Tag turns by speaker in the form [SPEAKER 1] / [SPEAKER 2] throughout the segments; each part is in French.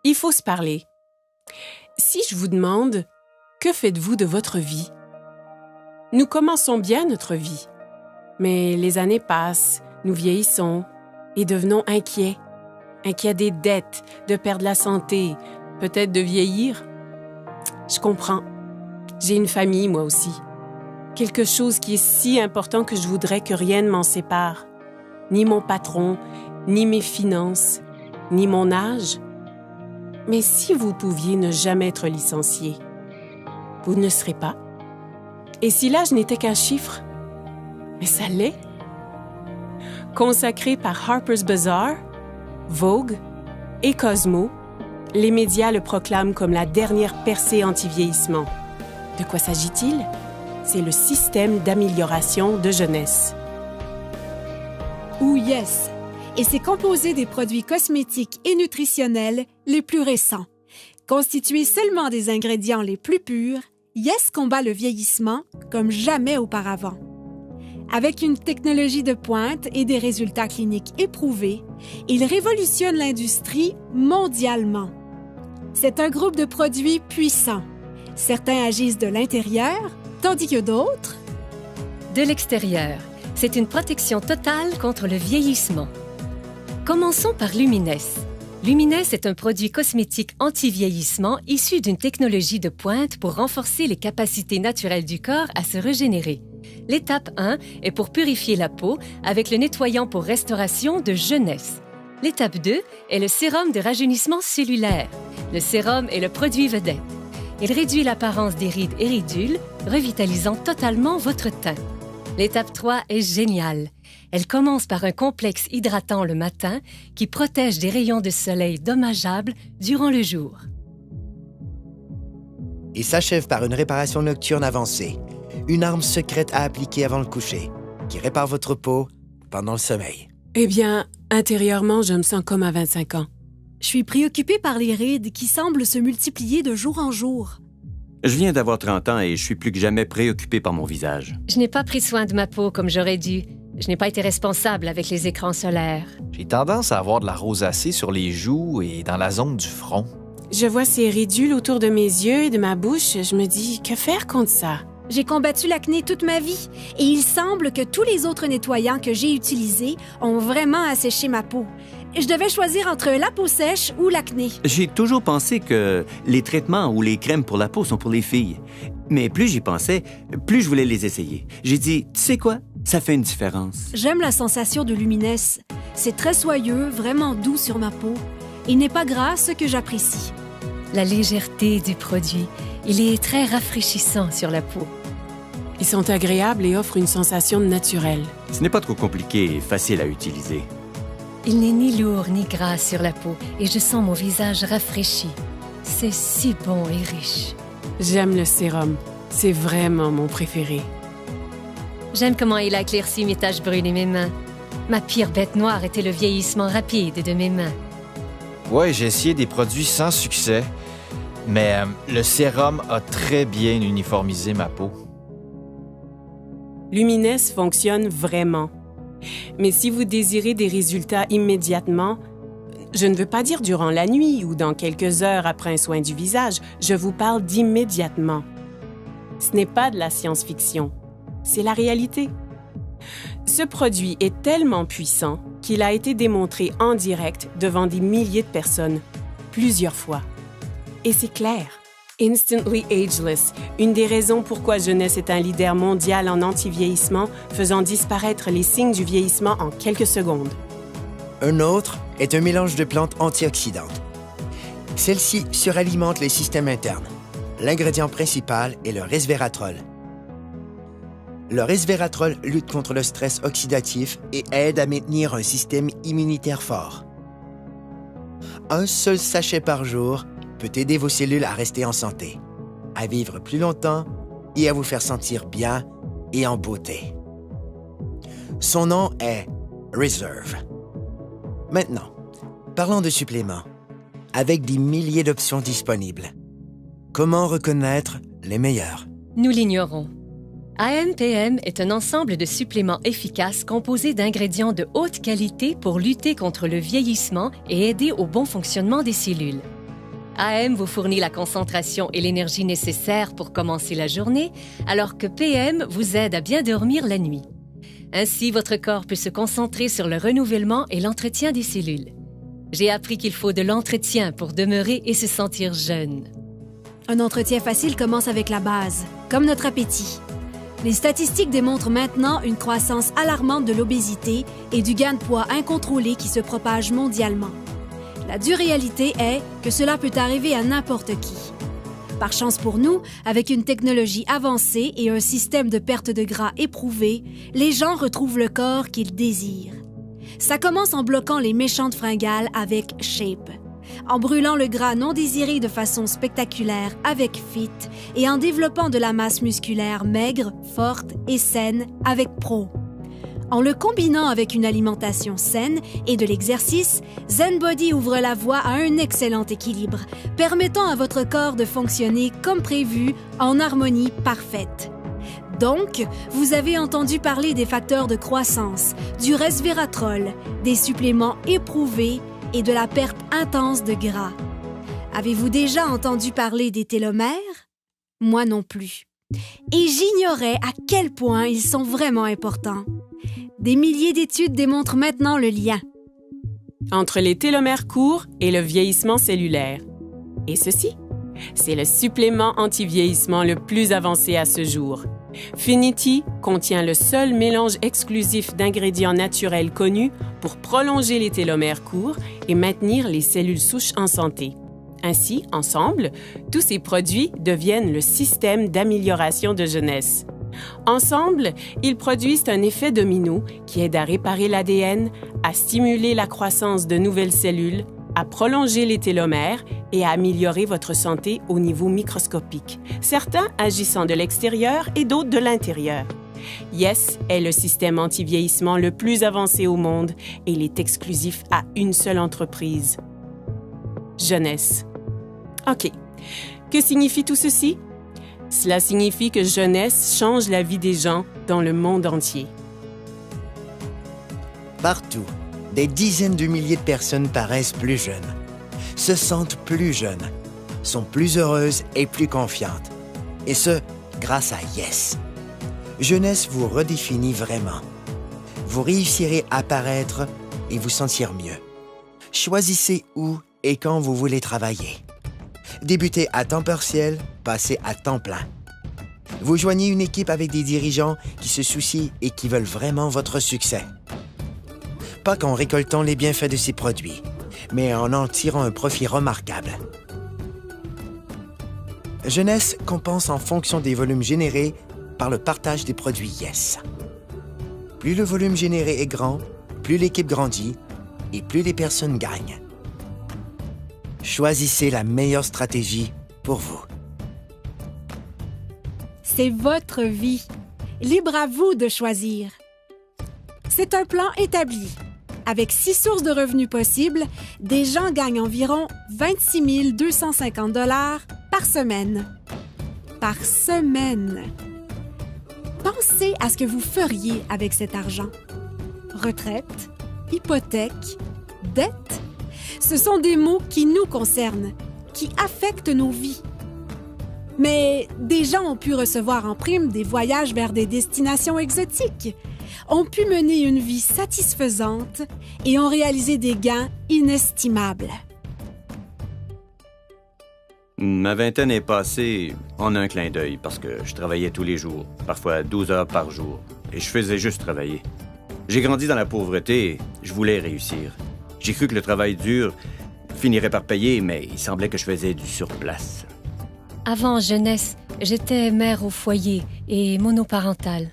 [SPEAKER 1] Il faut se parler. Si je vous demande, que faites-vous de votre vie? Nous commençons bien notre vie, mais les années passent, nous vieillissons et devenons inquiets. Inquiets des dettes, de perdre la santé, peut-être de vieillir. Je comprends. J'ai une famille, moi aussi. Quelque chose qui est si important que je voudrais que rien ne m'en sépare. Ni mon patron, ni mes finances, ni mon âge. Mais si vous pouviez ne jamais être licencié, vous ne serez pas. Et si l'âge n'était qu'un chiffre? Mais ça l'est. Consacré par Harper's Bazaar, Vogue et Cosmo, les médias le proclament comme la dernière percée anti-vieillissement. De quoi s'agit-il? C'est le système d'amélioration de jeunesse.
[SPEAKER 2] Ou Yes, et c'est composé des produits cosmétiques et nutritionnels les plus récents. Constitué seulement des ingrédients les plus purs, Yes combat le vieillissement comme jamais auparavant. Avec une technologie de pointe et des résultats cliniques éprouvés, il révolutionne l'industrie mondialement. C'est un groupe de produits puissants. Certains agissent de l'intérieur, tandis que d'autres...
[SPEAKER 3] De l'extérieur. C'est une protection totale contre le vieillissement. Commençons par Lumines. Lumines est un produit cosmétique anti-vieillissement issu d'une technologie de pointe pour renforcer les capacités naturelles du corps à se régénérer. L'étape 1 est pour purifier la peau avec le nettoyant pour restauration de jeunesse. L'étape 2 est le sérum de rajeunissement cellulaire. Le sérum est le produit vedette. Il réduit l'apparence des rides et ridules, revitalisant totalement votre teint. L'étape 3 est géniale. Elle commence par un complexe hydratant le matin qui protège des rayons de soleil dommageables durant le jour.
[SPEAKER 4] Et s'achève par une réparation nocturne avancée, une arme secrète à appliquer avant le coucher, qui répare votre peau pendant le sommeil.
[SPEAKER 1] Eh bien, intérieurement, je me sens comme à 25 ans.
[SPEAKER 2] Je suis préoccupée par les rides qui semblent se multiplier de jour en jour.
[SPEAKER 5] Je viens d'avoir 30 ans et je suis plus que jamais préoccupé par mon visage.
[SPEAKER 3] Je n'ai pas pris soin de ma peau comme j'aurais dû. Je n'ai pas été responsable avec les écrans solaires.
[SPEAKER 6] J'ai tendance à avoir de la rosacée sur les joues et dans la zone du front.
[SPEAKER 1] Je vois ces ridules autour de mes yeux et de ma bouche. Je me dis, que faire contre ça?
[SPEAKER 2] J'ai combattu l'acné toute ma vie et il semble que tous les autres nettoyants que j'ai utilisés ont vraiment asséché ma peau. Je devais choisir entre la peau sèche ou l'acné.
[SPEAKER 5] J'ai toujours pensé que les traitements ou les crèmes pour la peau sont pour les filles. Mais plus j'y pensais, plus je voulais les essayer. J'ai dit, tu sais quoi? Ça fait une différence.
[SPEAKER 2] J'aime la sensation de Lumines. C'est très soyeux, vraiment doux sur ma peau. Il n'est pas gras, ce que j'apprécie.
[SPEAKER 3] La légèreté du produit, il est très rafraîchissant sur la peau.
[SPEAKER 1] Ils sont agréables et offrent une sensation naturelle.
[SPEAKER 5] Ce n'est pas trop compliqué et facile à utiliser.
[SPEAKER 3] Il n'est ni lourd ni gras sur la peau et je sens mon visage rafraîchi. C'est si bon et riche.
[SPEAKER 1] J'aime le sérum. C'est vraiment mon préféré.
[SPEAKER 3] J'aime comment il a éclairci mes taches brunes et mes mains. Ma pire bête noire était le vieillissement rapide de mes mains.
[SPEAKER 6] Ouais, j'ai essayé des produits sans succès, mais le sérum a très bien uniformisé ma peau.
[SPEAKER 1] Lumines fonctionne vraiment. Mais si vous désirez des résultats immédiatement, je ne veux pas dire durant la nuit ou dans quelques heures après un soin du visage, je vous parle d'immédiatement. Ce n'est pas de la science-fiction, c'est la réalité. Ce produit est tellement puissant qu'il a été démontré en direct devant des milliers de personnes, plusieurs fois. Et c'est clair. Instantly Ageless, une des raisons pourquoi Jeunesse est un leader mondial en anti-vieillissement, faisant disparaître les signes du vieillissement en quelques secondes.
[SPEAKER 4] Un autre est un mélange de plantes antioxydantes. Celles-ci suralimentent les systèmes internes. L'ingrédient principal est le resveratrol. Le resveratrol lutte contre le stress oxydatif et aide à maintenir un système immunitaire fort. Un seul sachet par jour peut aider vos cellules à rester en santé, à vivre plus longtemps et à vous faire sentir bien et en beauté. Son nom est Reserve. Maintenant, parlons de suppléments. Avec des milliers d'options disponibles, comment reconnaître les meilleurs?
[SPEAKER 3] Nous l'ignorons. AMPM est un ensemble de suppléments efficaces composés d'ingrédients de haute qualité pour lutter contre le vieillissement et aider au bon fonctionnement des cellules. AM vous fournit la concentration et l'énergie nécessaires pour commencer la journée, alors que PM vous aide à bien dormir la nuit. Ainsi, votre corps peut se concentrer sur le renouvellement et l'entretien des cellules. J'ai appris qu'il faut de l'entretien pour demeurer et se sentir jeune.
[SPEAKER 2] Un entretien facile commence avec la base, comme notre appétit. Les statistiques démontrent maintenant une croissance alarmante de l'obésité et du gain de poids incontrôlé qui se propage mondialement. La dure réalité est que cela peut arriver à n'importe qui. Par chance pour nous, avec une technologie avancée et un système de perte de gras éprouvé, les gens retrouvent le corps qu'ils désirent. Ça commence en bloquant les méchantes fringales avec Shape, en brûlant le gras non désiré de façon spectaculaire avec Fit et en développant de la masse musculaire maigre, forte et saine avec Pro. En le combinant avec une alimentation saine et de l'exercice, ZenBody ouvre la voie à un excellent équilibre, permettant à votre corps de fonctionner comme prévu en harmonie parfaite. Donc, vous avez entendu parler des facteurs de croissance, du resveratrol, des suppléments éprouvés et de la perte intense de gras. Avez-vous déjà entendu parler des télomères? Moi non plus. Et j'ignorais à quel point ils sont vraiment importants. Des milliers d'études démontrent maintenant le lien
[SPEAKER 1] entre les télomères courts et le vieillissement cellulaire. Et ceci, c'est le supplément anti-vieillissement le plus avancé à ce jour. Finity contient le seul mélange exclusif d'ingrédients naturels connus pour prolonger les télomères courts et maintenir les cellules souches en santé. Ainsi, ensemble, tous ces produits deviennent le système d'amélioration de jeunesse. Ensemble, ils produisent un effet domino qui aide à réparer l'ADN, à stimuler la croissance de nouvelles cellules, à prolonger les télomères et à améliorer votre santé au niveau microscopique, certains agissant de l'extérieur et d'autres de l'intérieur. Yes est le système anti-vieillissement le plus avancé au monde et il est exclusif à une seule entreprise. Jeunesse. OK. Que signifie tout ceci? Cela signifie que Jeunesse change la vie des gens dans le monde entier.
[SPEAKER 4] Partout, des dizaines de milliers de personnes paraissent plus jeunes, se sentent plus jeunes, sont plus heureuses et plus confiantes. Et ce, grâce à Yes. Jeunesse vous redéfinit vraiment. Vous réussirez à paraître et vous sentir mieux. Choisissez où et quand vous voulez travailler. Débutez à temps partiel, passez à temps plein. Vous joignez une équipe avec des dirigeants qui se soucient et qui veulent vraiment votre succès. Pas qu'en récoltant les bienfaits de ces produits, mais en tirant un profit remarquable. Jeunesse compense en fonction des volumes générés par le partage des produits Yes. Plus le volume généré est grand, plus l'équipe grandit et plus les personnes gagnent. Choisissez la meilleure stratégie pour vous.
[SPEAKER 2] C'est votre vie. Libre à vous de choisir. C'est un plan établi. Avec 6 sources de revenus possibles, des gens gagnent environ 26 250 $ par semaine. Par semaine. Pensez à ce que vous feriez avec cet argent. Retraite, hypothèque, dette. Ce sont des mots qui nous concernent, qui affectent nos vies. Mais des gens ont pu recevoir en prime des voyages vers des destinations exotiques, ont pu mener une vie satisfaisante et ont réalisé des gains inestimables.
[SPEAKER 5] Ma vingtaine est passée en un clin d'œil parce que je travaillais tous les jours, parfois 12 heures par jour, et je faisais juste travailler. J'ai grandi dans la pauvreté et je voulais réussir. J'ai cru que le travail dur finirait par payer, mais il semblait que je faisais du surplace.
[SPEAKER 3] Avant Jeunesse, j'étais mère au foyer et monoparentale.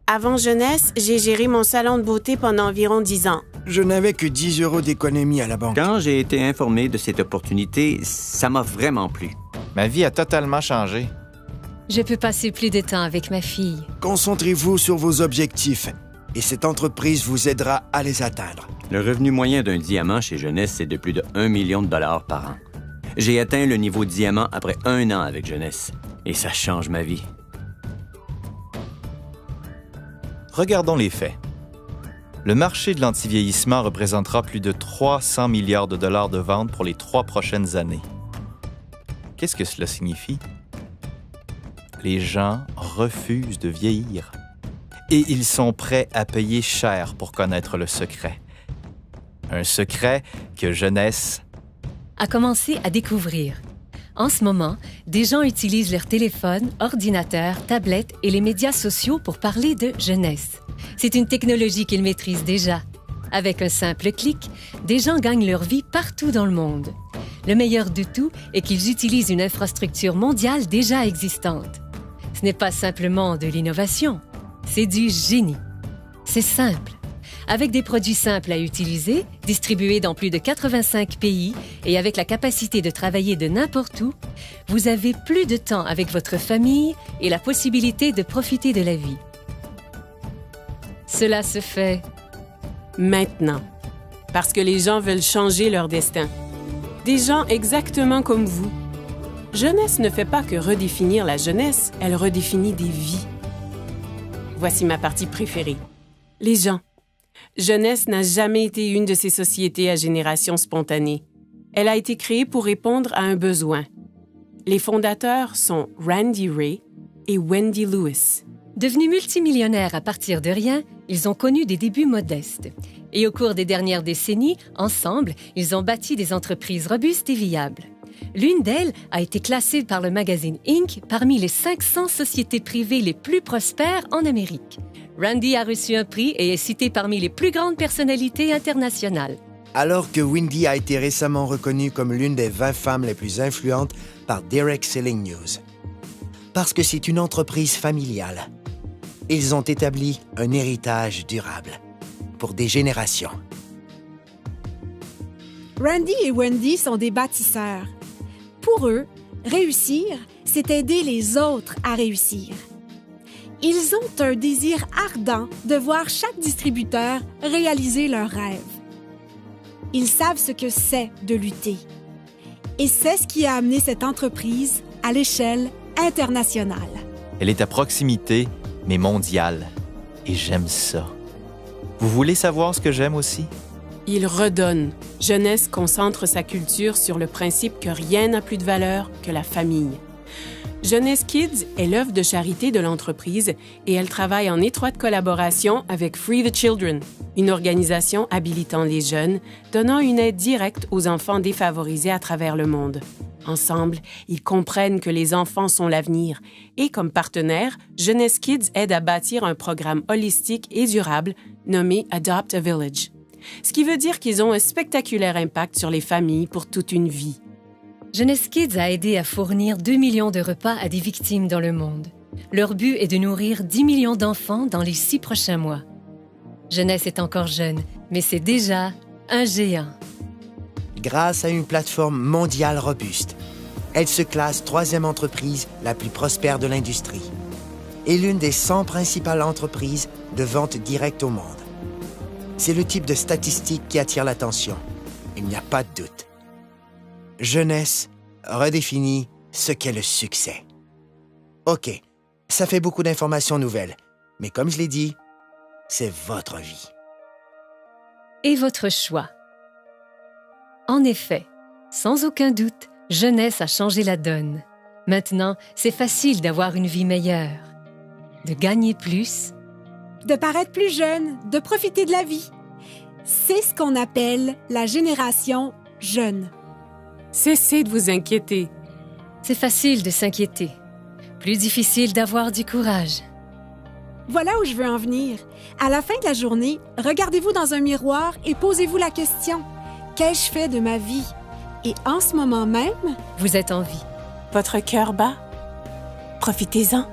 [SPEAKER 1] Avant Jeunesse, j'ai géré mon salon de beauté pendant environ 10 ans.
[SPEAKER 4] Je n'avais que 10 € d'économie à la banque.
[SPEAKER 5] Quand j'ai été informé de cette opportunité, ça m'a vraiment plu.
[SPEAKER 6] Ma vie a totalement changé.
[SPEAKER 3] Je peux passer plus de temps avec ma fille.
[SPEAKER 4] Concentrez-vous sur vos objectifs et cette entreprise vous aidera à les atteindre.
[SPEAKER 5] Le revenu moyen d'un diamant chez Jeunesse, c'est de plus de 1 million de dollars par an. J'ai atteint le niveau diamant après 1 an avec Jeunesse. Et ça change ma vie.
[SPEAKER 6] Regardons les faits. Le marché de l'antivieillissement représentera plus de 300 milliards de dollars de ventes pour les 3 prochaines années. Qu'est-ce que cela signifie? Les gens refusent de vieillir. Et ils sont prêts à payer cher pour connaître le secret. Un secret que Jeunesse
[SPEAKER 3] a commencé à découvrir. En ce moment, des gens utilisent leur téléphone, ordinateur, tablette et les médias sociaux pour parler de jeunesse. C'est une technologie qu'ils maîtrisent déjà. Avec un simple clic, des gens gagnent leur vie partout dans le monde. Le meilleur de tout est qu'ils utilisent une infrastructure mondiale déjà existante. Ce n'est pas simplement de l'innovation, c'est du génie. C'est simple. Avec des produits simples à utiliser, distribués dans plus de 85 pays et avec la capacité de travailler de n'importe où, vous avez plus de temps avec votre famille et la possibilité de profiter de la vie. Cela se fait
[SPEAKER 1] maintenant, parce que les gens veulent changer leur destin. Des gens exactement comme vous. Jeunesse ne fait pas que redéfinir la jeunesse, elle redéfinit des vies. Voici ma partie préférée. Les gens. Jeunesse n'a jamais été une de ces sociétés à génération spontanée. Elle a été créée pour répondre à un besoin. Les fondateurs sont Randy Ray et Wendy Lewis.
[SPEAKER 3] Devenus multimillionnaires à partir de rien, ils ont connu des débuts modestes. Et au cours des dernières décennies, ensemble, ils ont bâti des entreprises robustes et viables. L'une d'elles a été classée par le magazine Inc. parmi les 500 sociétés privées les plus prospères en Amérique. Randy a reçu un prix et est cité parmi les plus grandes personnalités internationales.
[SPEAKER 4] Alors que Wendy a été récemment reconnue comme l'une des 20 femmes les plus influentes par Derek Selling News. Parce que c'est une entreprise familiale. Ils ont établi un héritage durable pour des générations.
[SPEAKER 2] Randy et Wendy sont des bâtisseurs. Pour eux, réussir, c'est aider les autres à réussir. Ils ont un désir ardent de voir chaque distributeur réaliser leurs rêves. Ils savent ce que c'est de lutter. Et c'est ce qui a amené cette entreprise à l'échelle internationale.
[SPEAKER 6] Elle est à proximité, mais mondiale. Et j'aime ça. Vous voulez savoir ce que j'aime aussi?
[SPEAKER 1] Il redonne. Jeunesse concentre sa culture sur le principe que rien n'a plus de valeur que la famille. Jeunesse Kids est l'œuvre de charité de l'entreprise et elle travaille en étroite collaboration avec Free the Children, une organisation habilitant les jeunes, donnant une aide directe aux enfants défavorisés à travers le monde. Ensemble, ils comprennent que les enfants sont l'avenir et, comme partenaire, Jeunesse Kids aide à bâtir un programme holistique et durable nommé Adopt a Village. Ce qui veut dire qu'ils ont un spectaculaire impact sur les familles pour toute une vie.
[SPEAKER 3] Jeunesse Kids a aidé à fournir 2 millions de repas à des victimes dans le monde. Leur but est de nourrir 10 millions d'enfants dans les 6 prochains mois. Jeunesse est encore jeune, mais c'est déjà un géant.
[SPEAKER 4] Grâce à une plateforme mondiale robuste, elle se classe 3e entreprise la plus prospère de l'industrie et l'une des 100 principales entreprises de vente directe au monde. C'est le type de statistique qui attire l'attention. Il n'y a pas de doute. Jeunesse redéfinit ce qu'est le succès. OK, ça fait beaucoup d'informations nouvelles, mais comme je l'ai dit, c'est votre vie.
[SPEAKER 3] Et votre choix. En effet, sans aucun doute, Jeunesse a changé la donne. Maintenant, c'est facile d'avoir une vie meilleure, de gagner plus,
[SPEAKER 2] de paraître plus jeune, de profiter de la vie. C'est ce qu'on appelle la génération jeune.
[SPEAKER 1] Cessez de vous inquiéter.
[SPEAKER 3] C'est facile de s'inquiéter. Plus difficile d'avoir du courage.
[SPEAKER 2] Voilà où je veux en venir. À la fin de la journée, regardez-vous dans un miroir et posez-vous la question. Qu'ai-je fait de ma vie? Et en ce moment même,
[SPEAKER 3] vous êtes en vie.
[SPEAKER 1] Votre cœur bat? Profitez-en.